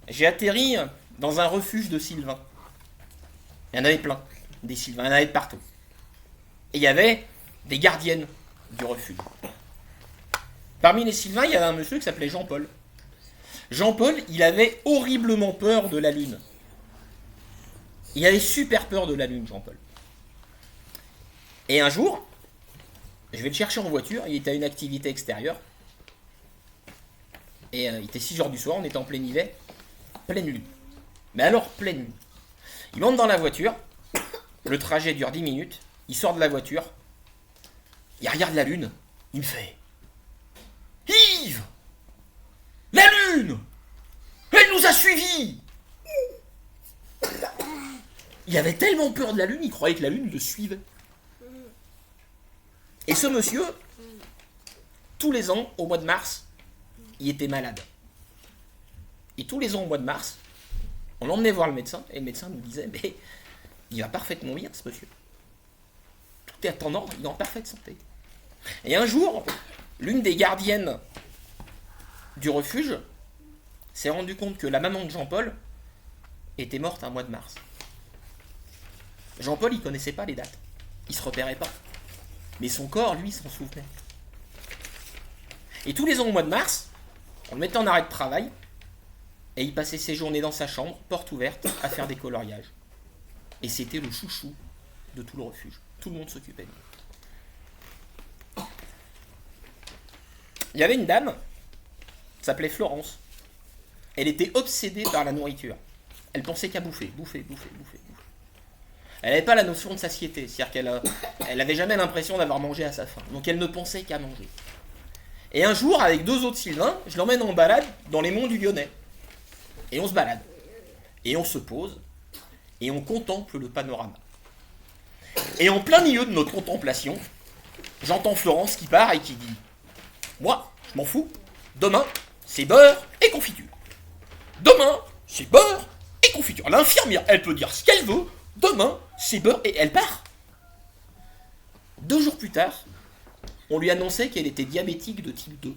Speaker 1: j'ai atterri dans un refuge de Sylvains. Il y en avait plein, des Sylvains, il y en avait de partout. Et il y avait des gardiennes du refuge. Parmi les Sylvains, il y avait un monsieur qui s'appelait Jean-Paul. Jean-Paul, il avait horriblement peur de la lune. Il avait super peur de la lune, Jean-Paul. Et un jour, je vais le chercher en voiture, il était à une activité extérieure. Et il était 6h du soir, on était en plein hiver, pleine lune. Mais alors, pleine lune. Il monte dans la voiture, le trajet dure 10 minutes, il sort de la voiture, il regarde la lune, il me fait Yves, la lune, elle nous a suivis. Il avait tellement peur de la lune, il croyait que la lune le suivait. Et ce monsieur, tous les ans, au mois de mars, il était malade. Et tous les ans, au mois de mars, on l'emmenait voir le médecin, et le médecin nous disait, mais il va parfaitement bien, ce monsieur. Tout est en ordre, il est en parfaite santé. Et un jour, l'une des gardiennes du refuge s'est rendue compte que la maman de Jean-Paul était morte un mois de mars. Jean-Paul, il connaissait pas les dates. Il se repérait pas. Mais son corps, lui, s'en souvenait. Et tous les ans au mois de mars, on le mettait en arrêt de travail et il passait ses journées dans sa chambre, porte ouverte, à faire des coloriages. Et c'était le chouchou de tout le refuge. Tout le monde s'occupait de lui. Il y avait une dame, s'appelait Florence. Elle était obsédée par la nourriture. Elle pensait qu'à bouffer. Elle n'avait pas la notion de satiété, c'est-à-dire qu'elle n'avait jamais l'impression d'avoir mangé à sa faim. Donc elle ne pensait qu'à manger. Et un jour, avec 2 autres Sylvains, je l'emmène en balade dans les monts du Lyonnais. Et on se balade. Et on se pose. Et on contemple le panorama. Et en plein milieu de notre contemplation, j'entends Florence qui part et qui dit « Moi, je m'en fous. Demain, c'est beurre et confiture. Demain, c'est beurre et confiture. » L'infirmière, elle peut dire ce qu'elle veut. Demain, c'est beurre et elle part. 2 jours plus tard, on lui annonçait qu'elle était diabétique de type 2.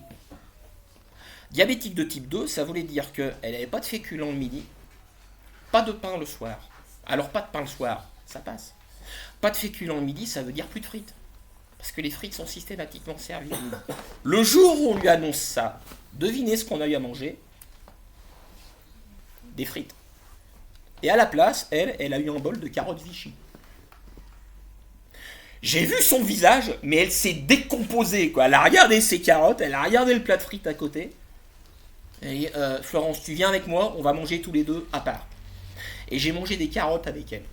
Speaker 1: Diabétique de type 2, ça voulait dire qu'elle n'avait pas de féculents le midi, pas de pain le soir. Alors pas de pain le soir, ça passe. Pas de féculents le midi, ça veut dire plus de frites. Parce que les frites sont systématiquement servies. Le jour où on lui annonce ça, devinez ce qu'on a eu à manger? Des frites. Et à la place, elle a eu un bol de carottes Vichy. J'ai vu son visage, mais elle s'est décomposée, quoi. Elle a regardé ses carottes, elle a regardé le plat de frites à côté. Et Florence, tu viens avec moi, on va manger tous les deux à part. Et j'ai mangé des carottes avec elle.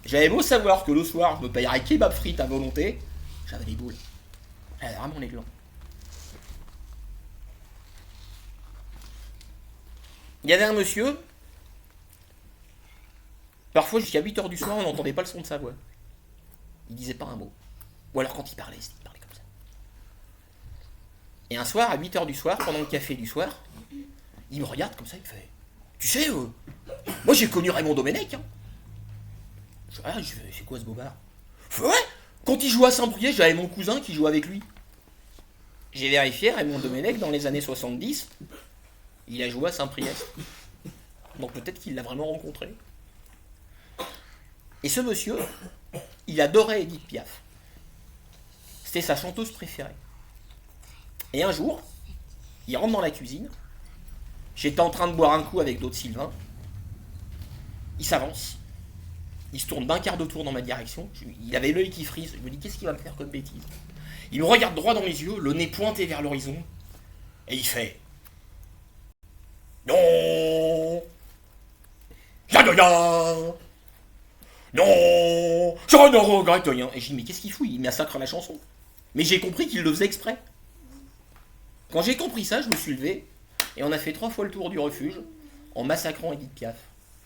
Speaker 1: J'avais beau savoir que le soir, je me payerais kebab frites à volonté, j'avais des boules. J'avais vraiment les glands. Il y avait un monsieur, parfois jusqu'à 8h du soir, on n'entendait pas le son de sa voix. Il disait pas un mot. Ou alors quand il parlait comme ça. Et un soir, à 8h du soir, pendant le café du soir, il me regarde comme ça, il me fait « Tu sais, moi j'ai connu Raymond Domenech. Hein. » Je fais « C'est quoi ce bobard ?» Il fait « Ouais, quand il jouait à Saint-Brieuc, j'avais mon cousin qui jouait avec lui. » J'ai vérifié, Raymond Domenech, dans les années 70, il a joué à Saint-Priest. Donc peut-être qu'il l'a vraiment rencontré. Et ce monsieur, il adorait Edith Piaf. C'était sa chanteuse préférée. Et un jour, il rentre dans la cuisine. J'étais en train de boire un coup avec d'autres Sylvains. Il s'avance. Il se tourne d'un quart de tour dans ma direction. Il avait l'œil qui frise. Je me dis, qu'est-ce qu'il va me faire comme bêtise? Il me regarde droit dans les yeux, le nez pointé vers l'horizon. Et il fait non, ya ya ya, non, je ne regrette rien. Et je dis, mais qu'est-ce qu'il fout? Il massacre la chanson. Mais j'ai compris qu'il le faisait exprès. Quand j'ai compris ça, je me suis levé et on a fait 3 fois le tour du refuge en massacrant Edith Piaf.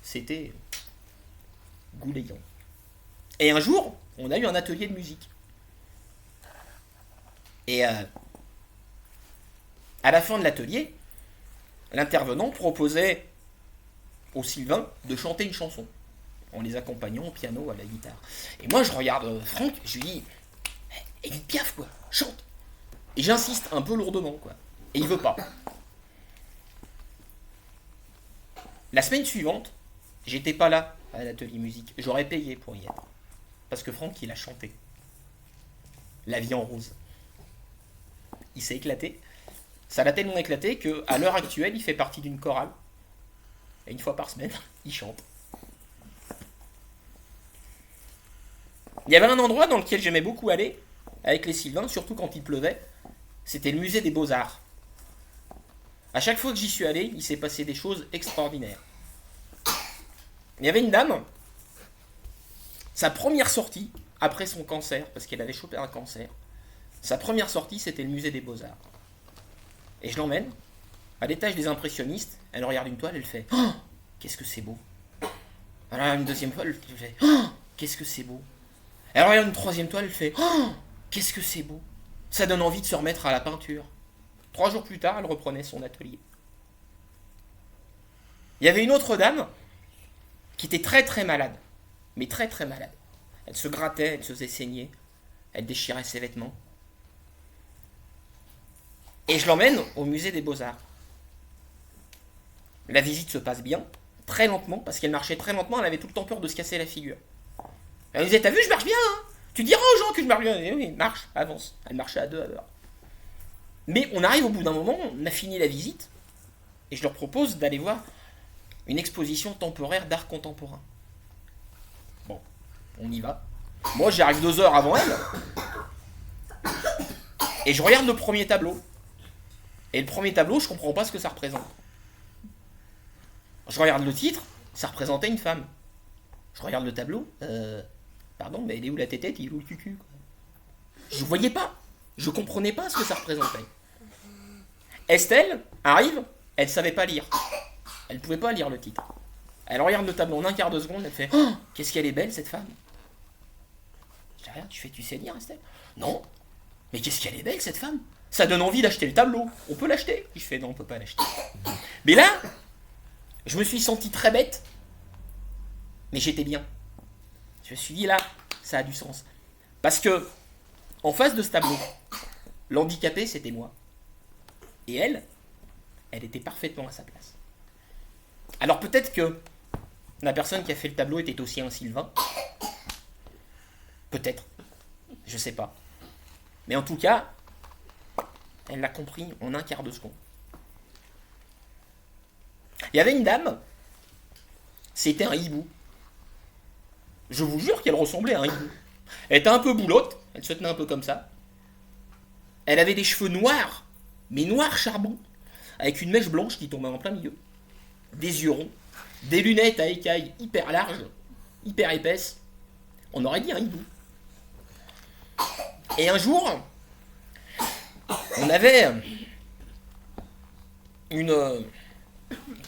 Speaker 1: C'était goulayant. Et un jour, on a eu un atelier de musique. Et À la fin de l'atelier, l'intervenant proposait aux Sylvains de chanter une chanson, en les accompagnant au piano, à la guitare. Et moi, je regarde Franck, je lui dis, Edith Piaf, quoi, chante. Et j'insiste un peu lourdement, quoi. Et il veut pas. La semaine suivante, j'étais pas là à l'atelier musique. J'aurais payé pour y être. Parce que Franck, il a chanté. La vie en rose. Il s'est éclaté. Ça l'a tellement éclaté qu'à l'heure actuelle, il fait partie d'une chorale. Et une fois par semaine, il chante. Il y avait un endroit dans lequel j'aimais beaucoup aller, avec les Sylvains, surtout quand il pleuvait. C'était le musée des Beaux-Arts. À chaque fois que j'y suis allé, il s'est passé des choses extraordinaires. Il y avait une dame, sa première sortie, après son cancer, parce qu'elle avait chopé un cancer, sa première sortie, c'était le musée des Beaux-Arts. Et je l'emmène, à l'étage des impressionnistes, elle regarde une toile, elle fait « Oh, qu'est-ce que c'est beau !» Alors une deuxième fois, elle fait « Oh, qu'est-ce que c'est beau !» Elle regarde une troisième toile, elle fait « Oh, qu'est-ce que c'est beau !» Ça donne envie de se remettre à la peinture. 3 jours plus tard, elle reprenait son atelier. Il y avait une autre dame qui était très très malade, mais très très malade. Elle se grattait, elle se faisait saigner, elle déchirait ses vêtements. Et je l'emmène au musée des Beaux-Arts. La visite se passe bien, très lentement, parce qu'elle marchait très lentement, elle avait tout le temps peur de se casser la figure. Elle me disait, t'as vu, je marche bien, hein. Tu diras aux gens que je marche bien. Et oui, marche, avance. Elle marchait à 2 à l'heure. Mais on arrive au bout d'un moment, on a fini la visite, et je leur propose d'aller voir une exposition temporaire d'art contemporain. Bon, on y va. Moi, j'arrive 2 heures avant elle, et je regarde le premier tableau. Et le premier tableau, je comprends pas ce que ça représente. Je regarde le titre, ça représentait une femme. Je regarde le tableau, pardon, mais elle est où la tétette, il est où le cucu, quoi. Je voyais pas, je comprenais pas ce que ça représentait. Estelle arrive, elle savait pas lire. Elle pouvait pas lire le titre. Elle regarde le tableau en un quart de seconde, elle fait « Oh, qu'est-ce qu'elle est belle cette femme !» Je dis « Regarde, tu sais lire, Estelle ?»« Non, mais qu'est-ce qu'elle est belle cette femme !» Ça donne envie d'acheter le tableau. On peut l'acheter. Je fais non, on peut pas l'acheter. Mais là, je me suis senti très bête, mais j'étais bien. Je me suis dit là, ça a du sens. Parce que, en face de ce tableau, l'handicapé, c'était moi. Et elle était parfaitement à sa place. Alors peut-être que la personne qui a fait le tableau était aussi un Sylvain. Peut-être. Je sais pas. Mais en tout cas, elle l'a compris en un quart de seconde. Il y avait une dame, c'était un hibou. Je vous jure qu'elle ressemblait à un hibou. Elle était un peu boulotte, elle se tenait un peu comme ça. Elle avait des cheveux noirs, mais noirs charbon, avec une mèche blanche qui tombait en plein milieu. Des yeux ronds, des lunettes à écailles hyper larges, hyper épaisses. On aurait dit un hibou. Et un jour, on avait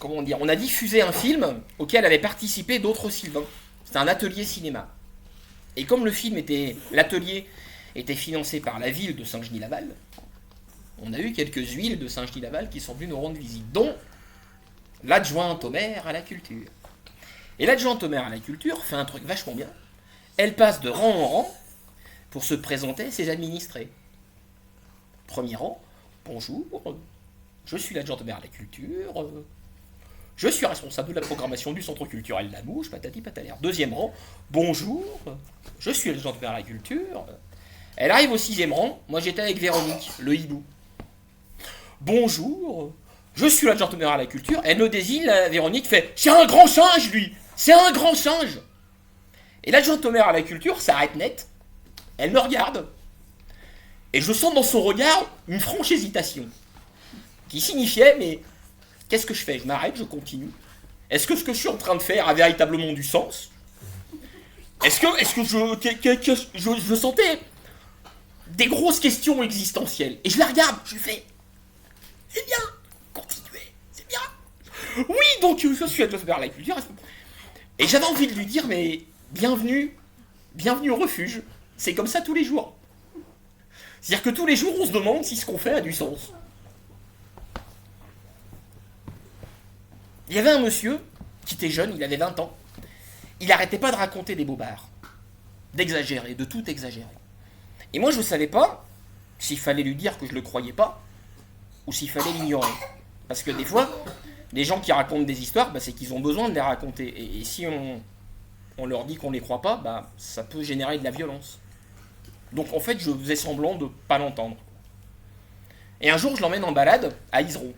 Speaker 1: on a diffusé un film auquel avaient participé d'autres Sylvains. C'était un atelier cinéma. Et comme l'atelier était financé par la ville de Saint-Genis-Laval, on a eu quelques huiles de Saint-Genis-Laval qui sont venues nous rendre visite, dont l'adjointe au maire à la culture. Et l'adjointe au maire à la culture fait un truc vachement bien. Elle passe de rang en rang pour se présenter à ses administrés. Premier rang, bonjour, je suis l'adjointe au maire à la culture, je suis responsable de la programmation du centre culturel La Mouche, patati patalaire. Deuxième rang, bonjour, je suis l'adjointe au maire à la culture. Elle arrive au 6e rang, moi j'étais avec Véronique, le hibou. Bonjour, je suis l'adjointe au maire à la culture. Elle me désigne, la Véronique fait « C'est un grand singe, lui, c'est un grand singe !» Et l'adjointe au maire à la culture s'arrête net, elle me regarde. Et je sens dans son regard une franche hésitation, qui signifiait, mais qu'est-ce que je fais? Je m'arrête, je continue. Est-ce que ce que je suis en train de faire a véritablement du sens? Est-ce que je sentais des grosses questions existentielles? Et je la regarde, je lui fais, c'est bien, continuez, c'est bien. Oui, donc je suis adjoint à la culture. Et j'avais envie de lui dire, mais bienvenue au refuge. C'est comme ça tous les jours. C'est-à-dire que tous les jours, on se demande si ce qu'on fait a du sens. Il y avait un monsieur qui était jeune, il avait 20 ans. Il n'arrêtait pas de raconter des bobards, d'exagérer, de tout exagérer. Et moi, je ne savais pas s'il fallait lui dire que je ne le croyais pas ou s'il fallait l'ignorer. Parce que des fois, les gens qui racontent des histoires, c'est qu'ils ont besoin de les raconter. Et si on leur dit qu'on ne les croit pas, ça peut générer de la violence. Donc en fait, je faisais semblant de ne pas l'entendre. Et un jour, je l'emmène en balade à Iseron.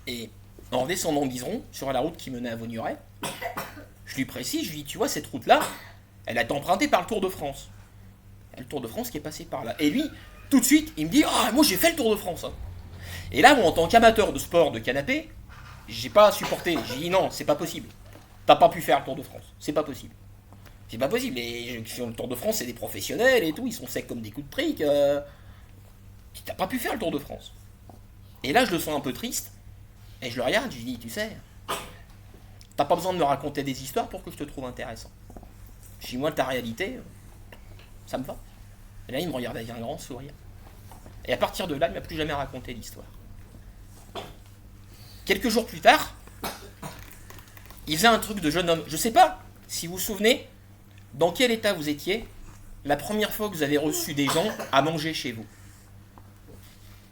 Speaker 1: Et en redescendant d'Iseron, sur la route qui menait à Vaugneray, je lui précise, je lui dis, tu vois, cette route-là, elle a été empruntée par le Tour de France. Il y a le Tour de France qui est passé par là. Et lui, tout de suite, il me dit, ah, moi j'ai fait le Tour de France. Hein. Et là, moi, en tant qu'amateur de sport de canapé, j'ai pas supporté. J'ai dit, non, c'est pas possible. T'as pas pu faire le Tour de France. C'est pas possible. C'est pas possible. Et sur le Tour de France, c'est des professionnels et tout, ils sont secs comme des coups de trique. T'as pas pu faire le Tour de France. Et là, je le sens un peu triste. Et je le regarde, je lui dis, tu sais, t'as pas besoin de me raconter des histoires pour que je te trouve intéressant. Je dis, moi, ta réalité, ça me va. Et là, il me regarde avec un grand sourire. Et à partir de là, il ne m'a plus jamais raconté l'histoire. Quelques jours plus tard, il faisait un truc de jeune homme. Je sais pas si vous vous souvenez, dans quel état vous étiez la première fois que vous avez reçu des gens à manger chez vous.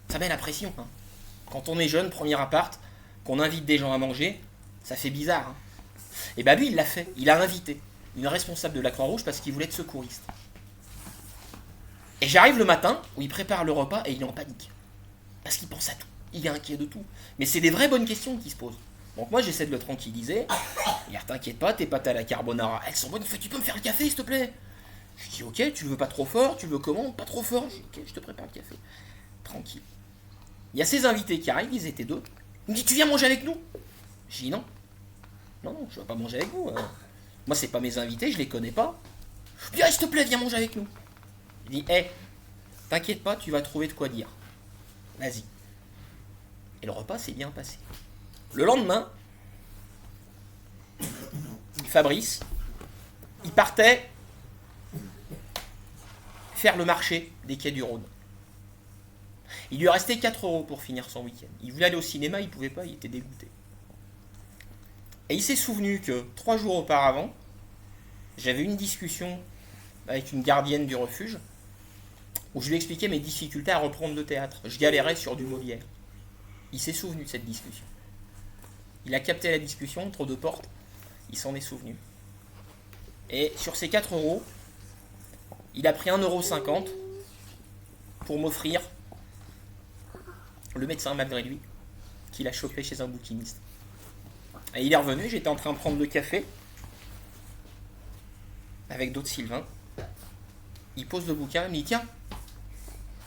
Speaker 1: Ça met la pression. Hein. Quand on est jeune, premier appart, qu'on invite des gens à manger, ça fait bizarre. Hein. Et bien lui, il l'a fait. Il a invité une responsable de la Croix-Rouge parce qu'il voulait être secouriste. Et j'arrive le matin où il prépare le repas et il est en panique. Parce qu'il pense à tout. Il est inquiet de tout. Mais c'est des vraies bonnes questions qui se posent. Donc moi, j'essaie de le tranquilliser. Il dit, t'inquiète pas, tes pâtes à la carbonara, elles sont bonnes. Il fait, tu peux me faire le café, s'il te plaît? Je dis, ok, tu le veux pas trop fort? Tu le veux comment? Pas trop fort? Je dis, ok, je te prépare le café. Tranquille. Il y a ces invités qui arrivent, ils étaient deux. Il me dit, tu viens manger avec nous? Je dis, non. Non, je ne vais pas manger avec vous. Moi, c'est pas mes invités, je les connais pas. Je dis, s'il te plaît, viens manger avec nous. Il dit, t'inquiète pas, tu vas trouver de quoi dire. Vas-y. Et le repas s'est bien passé. Le lendemain, Fabrice, il partait faire le marché des quais du Rhône. Il lui restait 4 € pour finir son week-end. Il voulait aller au cinéma, il ne pouvait pas, il était dégoûté. Et il s'est souvenu que 3 jours auparavant, j'avais une discussion avec une gardienne du refuge où je lui expliquais mes difficultés à reprendre le théâtre. Je galérais sur du Molière. Il s'est souvenu de cette discussion. Il a capté la discussion entre deux portes. Il s'en est souvenu. Et sur ces 4 €, il a pris 1,50 € pour m'offrir le médecin malgré lui, qu'il a chopé chez un bouquiniste. Et il est revenu, j'étais en train de prendre le café avec d'autres Sylvains. Il pose le bouquin, il me dit, tiens,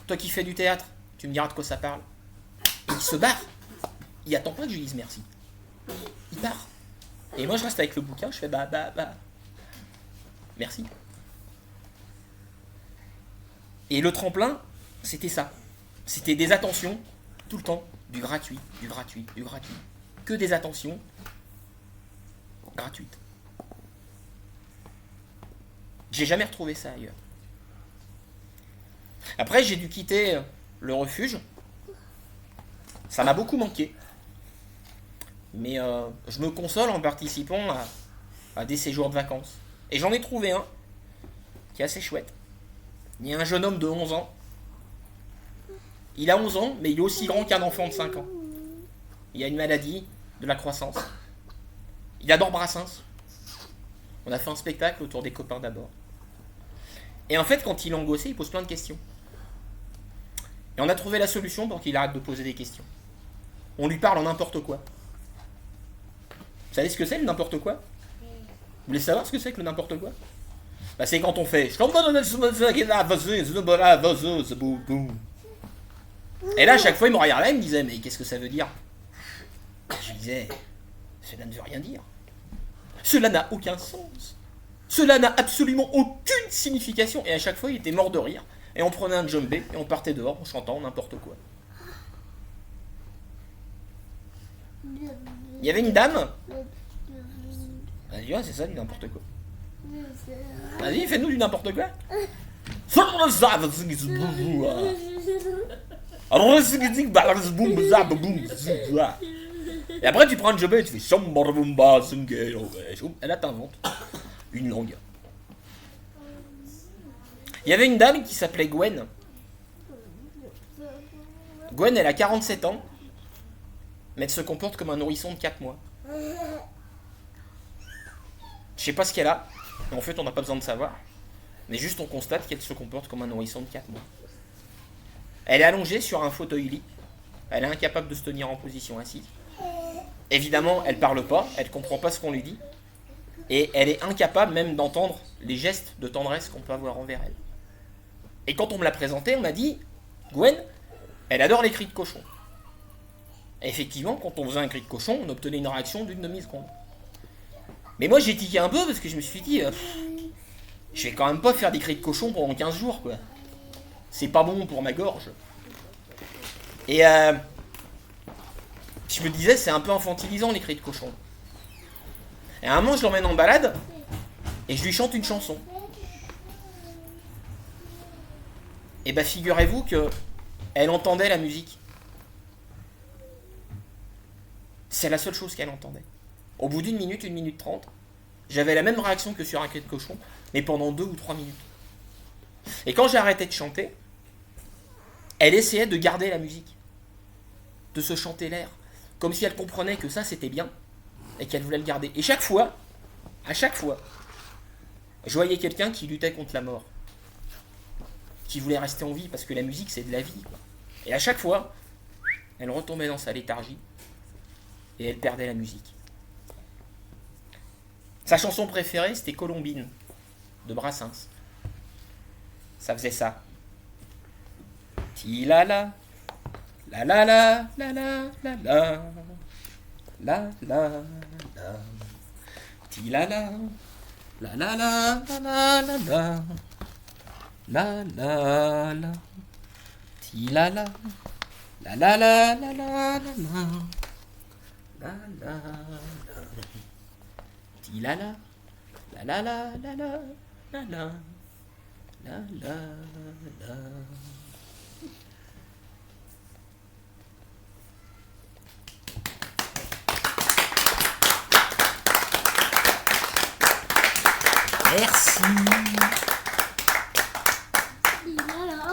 Speaker 1: toi qui fais du théâtre, tu me diras de quoi ça parle. Et il se barre. Il attend pas que je lui dise merci. Il part. Et moi je reste avec le bouquin, je fais merci. Et le tremplin, c'était ça. C'était des attentions, tout le temps, du gratuit. Que des attentions gratuites. J'ai jamais retrouvé ça ailleurs. Après, j'ai dû quitter le refuge. Ça m'a beaucoup manqué. Mais je me console en participant à des séjours de vacances. Et j'en ai trouvé un qui est assez chouette. Il y a un jeune homme de 11 ans. Il a 11 ans, mais il est aussi grand qu'un enfant de 5 ans. Il a une maladie de la croissance. Il adore Brassens. On a fait un spectacle autour des copains d'abord. Et en fait, quand il est angoissé, il pose plein de questions. Et on a trouvé la solution pour qu'il arrête de poser des questions. On lui parle en n'importe quoi. Vous savez ce que c'est le n'importe quoi? Vous voulez savoir ce que c'est que le n'importe quoi? C'est quand on fait... Et là, à chaque fois, il me regardait, il me disait, mais qu'est-ce que ça veut dire? Je disais, cela ne veut rien dire. Cela n'a aucun sens. Cela n'a absolument aucune signification. Et à chaque fois, il était mort de rire. Et on prenait un djembé et on partait dehors en chantant n'importe quoi. Il y avait une dame. Vas-y, ouais, c'est ça, du n'importe quoi. Vas-y, fais-nous du n'importe quoi. Et après, tu prends un jobber et tu fais Sambarabumba, Sungelo, et là, t'inventes une langue. Il y avait une dame qui s'appelait Gwen. Gwen, elle a 47 ans, mais elle se comporte comme un nourrisson de 4 mois. Je sais pas ce qu'elle a, mais en fait, on n'a pas besoin de savoir. Mais juste, on constate qu'elle se comporte comme un nourrisson de 4 mois. Elle est allongée sur un fauteuil-lit. Elle est incapable de se tenir en position assise. Évidemment, elle parle pas, elle comprend pas ce qu'on lui dit. Et elle est incapable même d'entendre les gestes de tendresse qu'on peut avoir envers elle. Et quand on me l'a présentée, on m'a dit, Gwen, elle adore les cris de cochon. Et effectivement, quand on faisait un cri de cochon, on obtenait une réaction d'une demi-seconde. Mais moi, j'ai tiqué un peu parce que je me suis dit, je vais quand même pas faire des cris de cochon pendant 15 jours, quoi. C'est pas bon pour ma gorge. Et je me disais, c'est un peu infantilisant les cris de cochon. Et à un moment, je l'emmène en balade et je lui chante une chanson. Et bah, figurez-vous que elle entendait la musique. C'est la seule chose qu'elle entendait. Au bout d'une minute 30, j'avais la même réaction que sur un cri de cochon, mais pendant 2 ou 3 minutes. Et quand j'ai arrêté de chanter, elle essayait de garder la musique, de se chanter l'air, comme si elle comprenait que ça c'était bien et qu'elle voulait le garder. Et à chaque fois, je voyais quelqu'un qui luttait contre la mort, qui voulait rester en vie parce que la musique c'est de la vie, quoi. Et à chaque fois, elle retombait dans sa léthargie et elle perdait la musique. Sa chanson préférée c'était Colombine de Brassens. Ça faisait ça. Ti la la la la la la la la la la la ti la la la la la la la la la la la ti la la la la la la la la la la ti la la la la la la la la la la la. Merci.